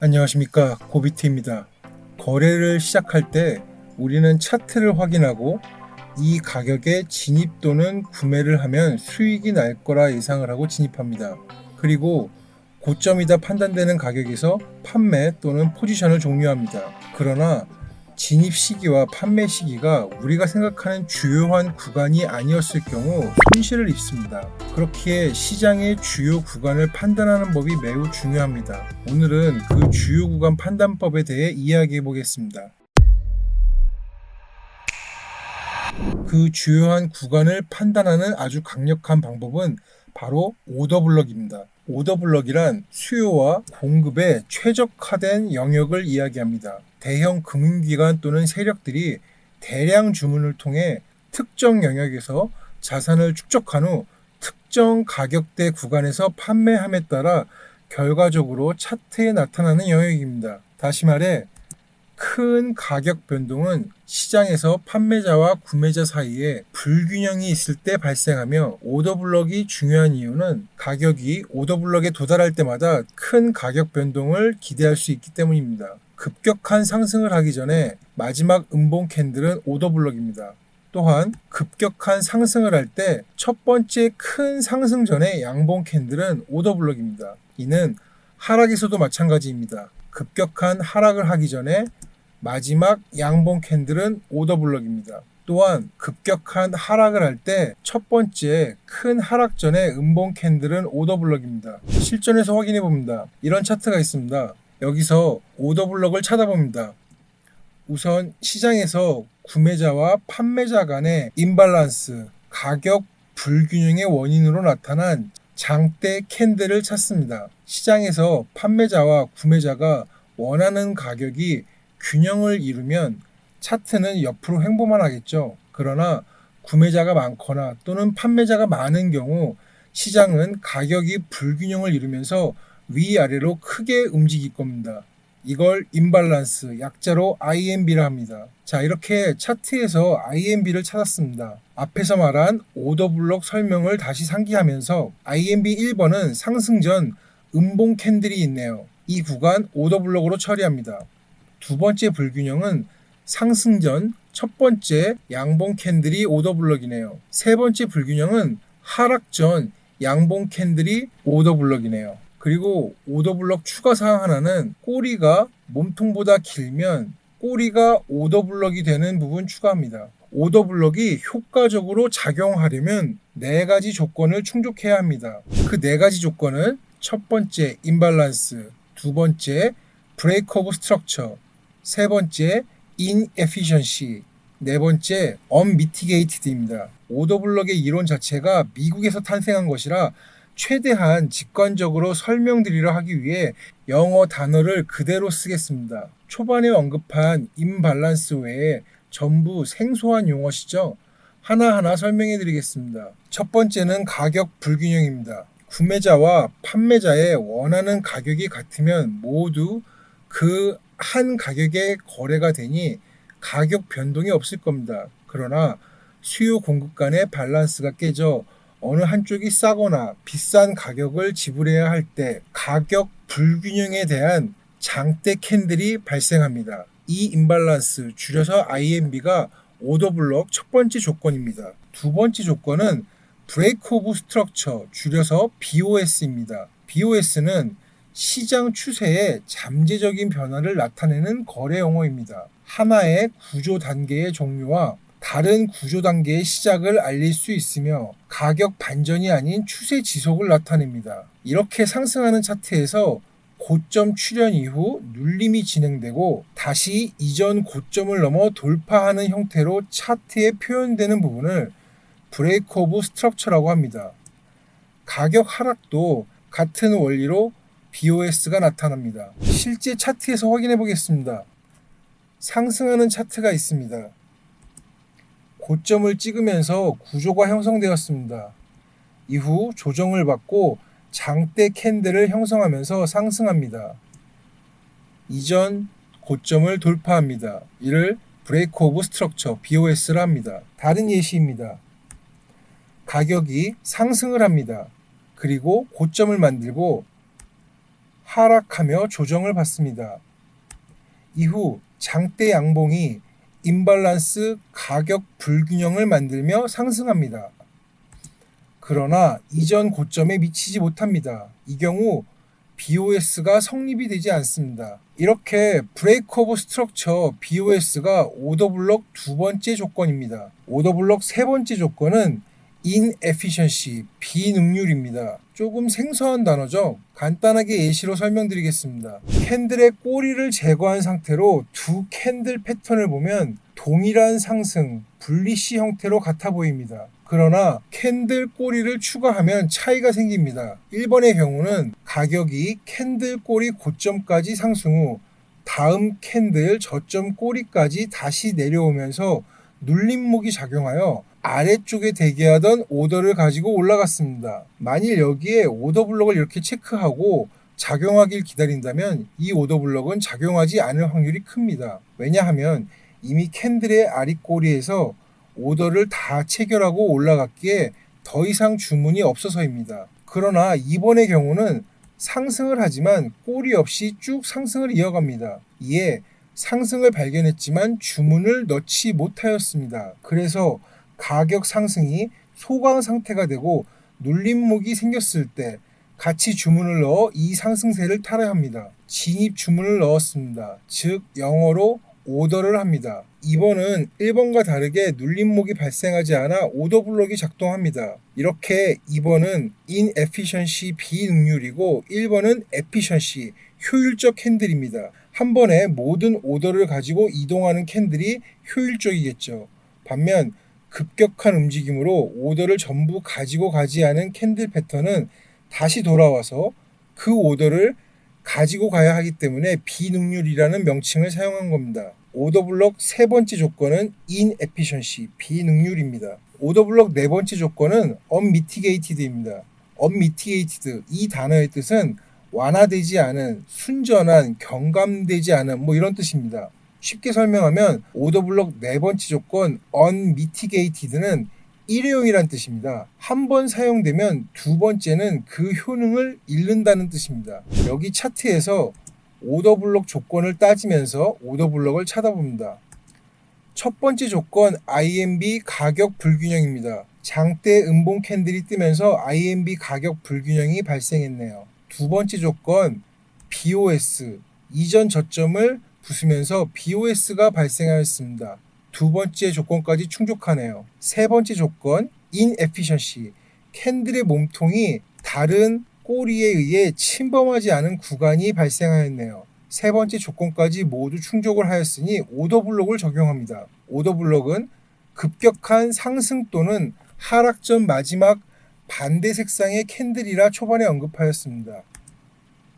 안녕하십니까, 고비트입니다. 거래를 시작할 때 우리는 차트를 확인하고 이 가격에 진입 또는 구매를 하면 수익이 날 거라 예상을 하고 진입합니다. 그리고 고점이다 판단되는 가격에서 판매 또는 포지션을 종료합니다. 그러나 진입 시기와 판매 시기가 우리가 생각하는 주요한 구간이 아니었을 경우 손실을 입습니다. 그렇기에 시장의 주요 구간을 판단하는 법이 매우 중요합니다. 오늘은 그 주요 구간 판단법에 대해 이야기해 보겠습니다. 그 주요한 구간을 판단하는 아주 강력한 방법은 바로 오더블럭입니다. 오더블럭이란 수요와 공급에 최적화된 영역을 이야기합니다. 대형 금융기관 또는 세력들이 대량 주문을 통해 특정 영역에서 자산을 축적한 후 특정 가격대 구간에서 판매함에 따라 결과적으로 차트에 나타나는 영역입니다. 다시 말해 큰 가격 변동은 시장에서 판매자와 구매자 사이에 불균형이 있을 때 발생하며 오더블럭이 중요한 이유는 가격이 오더블럭에 도달할 때마다 큰 가격 변동을 기대할 수 있기 때문입니다. 급격한 상승을 하기 전에 마지막 음봉 캔들은 오더블럭입니다. 또한 급격한 상승을 할 때 첫 번째 큰 상승 전에 양봉 캔들은 오더블럭입니다. 이는 하락에서도 마찬가지입니다. 급격한 하락을 하기 전에 마지막 양봉 캔들은 오더블럭입니다. 또한 급격한 하락을 할 때 첫 번째 큰 하락 전에 음봉 캔들은 오더블럭입니다. 실전에서 확인해 봅니다. 이런 차트가 있습니다. 여기서 오더블럭을 찾아봅니다. 우선 시장에서 구매자와 판매자 간의 임발란스, 가격 불균형의 원인으로 나타난 장대 캔들을 찾습니다. 시장에서 판매자와 구매자가 원하는 가격이 균형을 이루면 차트는 옆으로 횡보만 하겠죠. 그러나 구매자가 많거나 또는 판매자가 많은 경우 시장은 가격이 불균형을 이루면서 위아래로 크게 움직일 겁니다. 이걸 임발란스, 약자로 IMB라 합니다. 자, 이렇게 차트에서 IMB를 찾았습니다. 앞에서 말한 오더블록 설명을 다시 상기하면서 IMB 1번은 상승 전 음봉 캔들이 있네요. 이 구간 오더블록으로 처리합니다. 두 번째 불균형은 상승 전 첫 번째 양봉 캔들이 오더블럭이네요. 세 번째 불균형은 하락 전 양봉 캔들이 오더블럭이네요. 그리고 오더블럭 추가 사항 하나는 꼬리가 몸통보다 길면 꼬리가 오더블럭이 되는 부분 추가합니다. 오더블럭이 효과적으로 작용하려면 네 가지 조건을 충족해야 합니다. 그 네 가지 조건은 첫 번째 임발란스, 두 번째 브레이크 오브 스트럭처, 세 번째 inefficiency, 네 번째 unmitigated입니다. 오더블럭의 이론 자체가 미국에서 탄생한 것이라 최대한 직관적으로 설명드리려 하기 위해 영어 단어를 그대로 쓰겠습니다. 초반에 언급한 임발란스 외에 전부 생소한 용어시죠? 하나하나 설명해 드리겠습니다. 첫 번째는 가격 불균형입니다. 구매자와 판매자의 원하는 가격이 같으면 모두 그 한 가격에 거래가 되니 가격 변동이 없을 겁니다. 그러나 수요 공급 간의 밸런스가 깨져 어느 한쪽이 싸거나 비싼 가격을 지불해야 할 때 가격 불균형에 대한 장대 캔들이 발생합니다. 이 임발란스, 줄여서 IMB가 오더블럭 첫 번째 조건입니다. 두 번째 조건은 브레이크 오브 스트럭처, 줄여서 BOS입니다. BOS는 시장 추세의 잠재적인 변화를 나타내는 거래 용어입니다. 하나의 구조 단계의 종료와 다른 구조 단계의 시작을 알릴 수 있으며 가격 반전이 아닌 추세 지속을 나타냅니다. 이렇게 상승하는 차트에서 고점 출현 이후 눌림이 진행되고 다시 이전 고점을 넘어 돌파하는 형태로 차트에 표현되는 부분을 브레이크 오브 스트럭처라고 합니다. 가격 하락도 같은 원리로 BOS가 나타납니다. 실제 차트에서 확인해 보겠습니다. 상승하는 차트가 있습니다. 고점을 찍으면서 구조가 형성되었습니다. 이후 조정을 받고 장대 캔들을 형성하면서 상승합니다. 이전 고점을 돌파합니다. 이를 브레이크 오브 스트럭처 BOS라 합니다. 다른 예시입니다. 가격이 상승을 합니다. 그리고 고점을 만들고 하락하며 조정을 받습니다. 이후 장대 양봉이 임발란스 가격 불균형을 만들며 상승합니다. 그러나 이전 고점에 미치지 못합니다. 이 경우 BOS가 성립이 되지 않습니다. 이렇게 브레이크 오브 스트럭처 BOS가 오더블럭 두 번째 조건입니다. 오더블럭 세 번째 조건은 inefficiency, 비능률입니다. 조금 생소한 단어죠. 간단하게 예시로 설명드리겠습니다. 캔들의 꼬리를 제거한 상태로 두 캔들 패턴을 보면 동일한 상승, 불리시 형태로 같아 보입니다. 그러나 캔들 꼬리를 추가하면 차이가 생깁니다. 1번의 경우는 가격이 캔들 꼬리 고점까지 상승 후 다음 캔들 저점 꼬리까지 다시 내려오면서 눌림목이 작용하여 아래쪽에 대기하던 오더를 가지고 올라갔습니다. 만일 여기에 오더 블럭을 이렇게 체크하고 작용하길 기다린다면 이 오더 블럭은 작용하지 않을 확률이 큽니다. 왜냐하면 이미 캔들의 아랫꼬리에서 오더를 다 체결하고 올라갔기에 더 이상 주문이 없어서입니다. 그러나 이번의 경우는 상승을 하지만 꼬리 없이 쭉 상승을 이어갑니다. 이에 상승을 발견했지만 주문을 넣지 못하였습니다. 그래서 가격 상승이 소강 상태가 되고 눌림목이 생겼을 때 같이 주문을 넣어 이 상승세를 타야 합니다. 진입 주문을 넣었습니다. 즉 영어로 오더를 합니다. 2번은 1번과 다르게 눌림목이 발생하지 않아 오더 블럭이 작동합니다. 이렇게 2번은 inefficiency 비능률이고 1번은 efficiency 효율적 캔들입니다. 한 번에 모든 오더를 가지고 이동하는 캔들이 효율적이겠죠. 반면 급격한 움직임으로 오더를 전부 가지고 가지 않은 캔들 패턴은 다시 돌아와서 그 오더를 가지고 가야 하기 때문에 비능률이라는 명칭을 사용한 겁니다. 오더블럭 세 번째 조건은 inefficiency, 비능률입니다. 오더블럭 네 번째 조건은 unmitigated입니다. unmitigated, 이 단어의 뜻은 완화되지 않은, 순전한, 경감되지 않은 이런 뜻입니다. 쉽게 설명하면 오더블럭 네 번째 조건 unmitigated는 일회용이란 뜻입니다. 한 번 사용되면 두 번째는 그 효능을 잃는다는 뜻입니다. 여기 차트에서 오더블럭 조건을 따지면서 오더블럭을 찾아봅니다. 첫 번째 조건 IMB 가격 불균형입니다. 장대 음봉 캔들이 뜨면서 IMB 가격 불균형이 발생했네요. 두 번째 조건 BOS, 이전 저점을 부수면서 BOS가 발생하였습니다. 두 번째 조건까지 충족하네요. 세 번째 조건 inefficiency, 캔들의 몸통이 다른 꼬리에 의해 침범하지 않은 구간이 발생하였네요. 세 번째 조건까지 모두 충족을 하였으니 오더블럭을 적용합니다. 오더블럭은 급격한 상승 또는 하락 전 마지막 반대 색상의 캔들이라 초반에 언급하였습니다.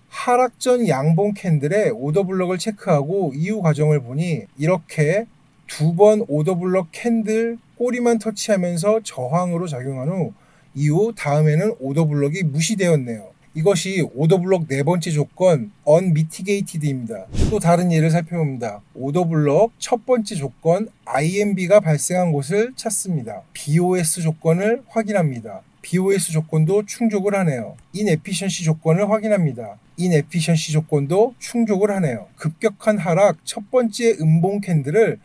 하락 전 양봉 캔들의 오더블럭을 체크하고 이후 과정을 보니 이렇게 두 번 오더블럭 캔들 꼬리만 터치하면서 저항으로 작용한 후 이후 다음에는 오더블럭이 무시되었네요. 이것이 오더블럭 네 번째 조건 unmitigated입니다. 또 다른 예를 살펴봅니다. 오더블럭 첫 번째 조건 IMB가 발생한 곳을 찾습니다. BOS 조건을 확인합니다. BOS 조건도 충족을 하네요. inefficiency 조건을 확인합니다. inefficiency 조건도 충족을 하네요. 급격한 하락 첫 번째 음봉 캔들을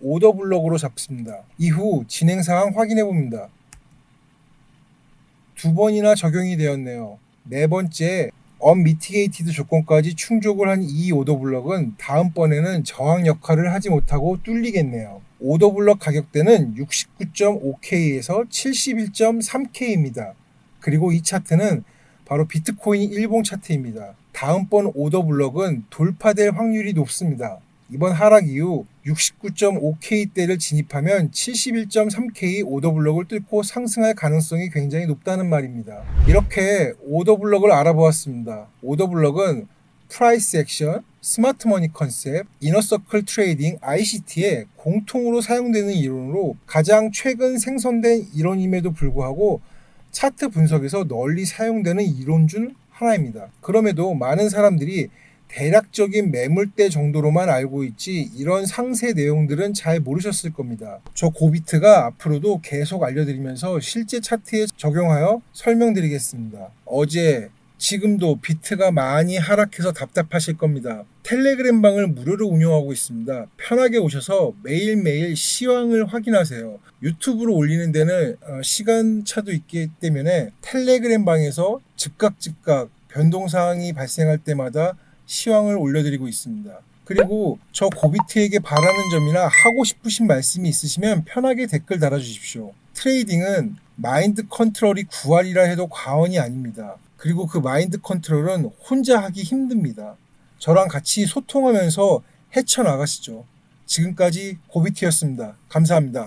오더블럭으로 잡습니다. 이후 진행 상황 확인해 봅니다. 두 번이나 적용이 되었네요. 네 번째 unmitigated 조건까지 충족을 한 이 오더블럭은 다음번에는 저항 역할을 하지 못하고 뚫리겠네요. 오더블럭 가격대는 69.5K에서 71.3K입니다. 그리고 이 차트는 바로 비트코인 일봉 차트입니다. 다음번 오더블럭은 돌파될 확률이 높습니다. 이번 하락 이후 69.5K대를 진입하면 71.3K 오더블럭을 뚫고 상승할 가능성이 굉장히 높다는 말입니다. 이렇게 오더블럭을 알아보았습니다. 오더블럭은 프라이스 액션, 스마트 머니 컨셉, 이너서클 트레이딩, ICT에 공통으로 사용되는 이론으로 가장 최근 생성된 이론임에도 불구하고 차트 분석에서 널리 사용되는 이론 중 하나입니다. 그럼에도 많은 사람들이 대략적인 매물대 정도로만 알고 있지 이런 상세 내용들은 잘 모르셨을 겁니다. 저 고비트가 앞으로도 계속 알려드리면서 실제 차트에 적용하여 설명드리겠습니다. 어제 지금도 비트가 많이 하락해서 답답하실 겁니다. 텔레그램 방을 무료로 운영하고 있습니다. 편하게 오셔서 매일매일 시황을 확인하세요. 유튜브로 올리는 데는 시간차도 있기 때문에 텔레그램 방에서 즉각 변동사항이 발생할 때마다 시황을 올려드리고 있습니다. 그리고 저 고비트에게 바라는 점이나 하고 싶으신 말씀이 있으시면 편하게 댓글 달아주십시오. 트레이딩은 마인드 컨트롤이 9할이라 해도 과언이 아닙니다. 그리고 그 마인드 컨트롤은 혼자 하기 힘듭니다. 저랑 같이 소통하면서 헤쳐나가시죠. 지금까지 고비트였습니다. 감사합니다.